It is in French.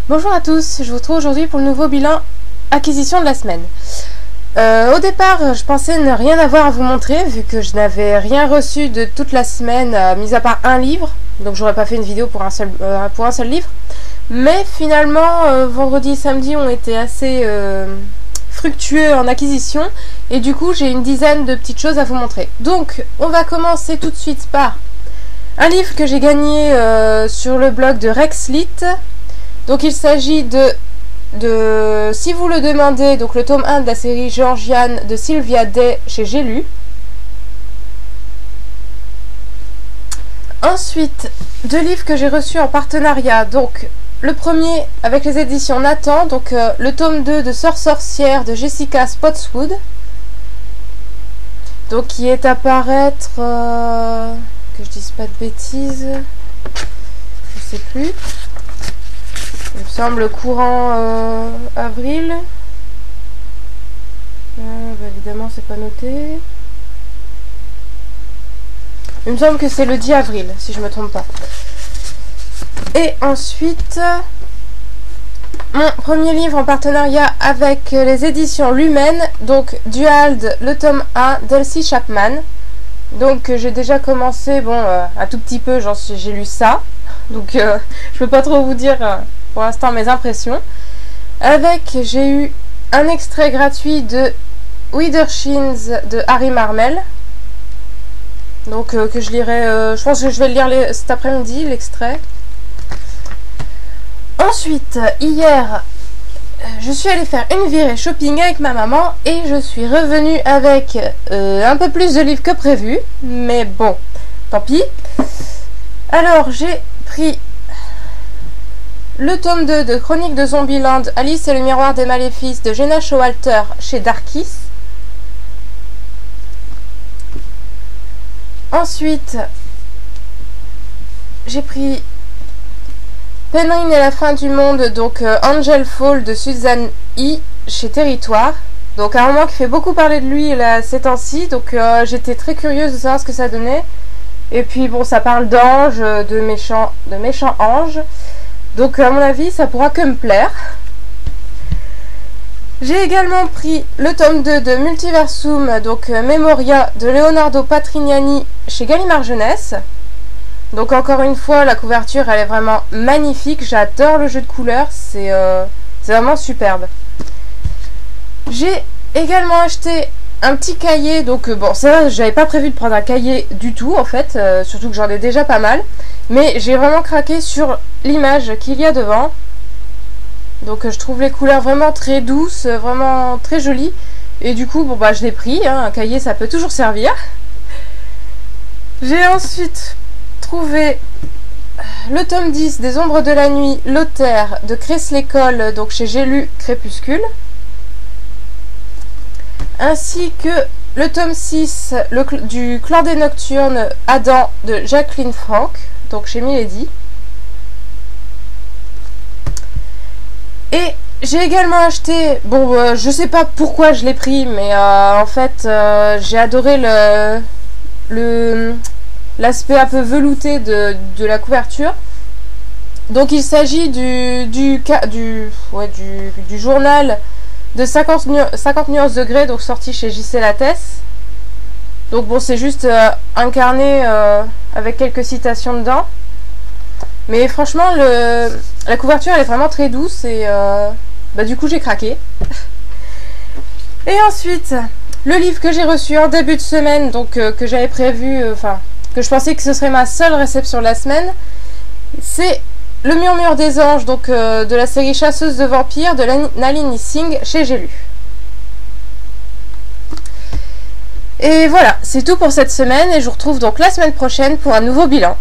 Bonjour à tous, je vous retrouve aujourd'hui pour le nouveau bilan acquisition de la semaine. Au départ, je pensais ne rien avoir à vous montrer vu que je n'avais rien reçu de toute la semaine, mis à part un livre, donc j'aurais pas fait une vidéo pour un seul livre. Mais finalement, vendredi et samedi ont été assez fructueux en acquisition et du coup j'ai une dizaine de petites choses à vous montrer. Donc on va commencer tout de suite par un livre que j'ai gagné sur le blog de Rexlit. Donc il s'agit de Si vous le demandez, donc le tome 1 de la série Georgiane de Sylvia Day chez J'ai lu. Ensuite, deux livres que j'ai reçus en partenariat. Donc le premier avec les éditions Nathan, donc le tome 2 de Sœur sorcière de Jessica Spotswood. Donc qui est à paraître, que je dise pas de bêtises, je sais plus. Il me semble courant avril. Évidemment, c'est pas noté. Il me semble que c'est le 10 avril, si je me trompe pas. Et ensuite, mon premier livre en partenariat avec les éditions Lumen, donc Duald, le tome 1 d'Elsie Chapman. Donc j'ai déjà commencé, bon, un tout petit peu, j'ai lu ça. Donc je peux pas trop vous dire pour l'instant mes impressions. J'ai eu un extrait gratuit de Widershins de Harry Marmel. Donc que je lirai, je pense que je vais le lire cet après-midi, l'extrait. Ensuite, hier, je suis allée faire une virée shopping avec ma maman et je suis revenue avec un peu plus de livres que prévu. Mais bon, tant pis. Alors, j'ai pris le tome 2 de Chroniques de Zombieland, Alice et le miroir des maléfices de Jenna Showalter chez Darkis. Ensuite, j'ai pris Penryn et la fin du monde, donc Angel Fall de Suzanne E. chez Territoire. Donc un roman qui fait beaucoup parler de lui là, ces temps-ci, donc j'étais très curieuse de savoir ce que ça donnait. Et puis bon, ça parle d'anges, de méchants anges. Donc à mon avis, ça pourra que me plaire. J'ai également pris le tome 2 de Multiversum, donc Memoria de Leonardo Patrignani chez Gallimard Jeunesse. Donc encore une fois, la couverture elle est vraiment magnifique, j'adore le jeu de couleurs, c'est vraiment superbe. J'ai également acheté un petit cahier, donc bon ça j'avais pas prévu de prendre un cahier du tout en fait, surtout que j'en ai déjà pas mal. Mais j'ai vraiment craqué sur l'image qu'il y a devant. Donc je trouve les couleurs vraiment très douces, vraiment très jolies. Et du coup, bon bah je l'ai pris, hein, un cahier ça peut toujours servir. J'ai ensuite trouvé le tome 10 des Ombres de la Nuit, l'Auteur de Chris L'École, donc chez J'ai lu Crépuscule. Ainsi que le tome 6 du Chlordé Nocturne, Adam de Jacqueline Frank, donc chez Milady. Et j'ai également acheté, bon je sais pas pourquoi je l'ai pris, mais en fait j'ai adoré l'aspect un peu velouté de la couverture. Donc il s'agit du journal de 50 nuances degrés, donc sorti chez J.C. Lattès. Donc bon, c'est juste un carnet avec quelques citations dedans. Mais franchement, la couverture elle est vraiment très douce et bah, du coup j'ai craqué. Et ensuite, le livre que j'ai reçu en début de semaine, donc que j'avais prévu, que je pensais que ce serait ma seule réception de la semaine, c'est Le Murmure des Anges, donc de la série Chasseuse de vampires de Nalini Singh chez J'ai lu. Et voilà, c'est tout pour cette semaine et je vous retrouve donc la semaine prochaine pour un nouveau bilan.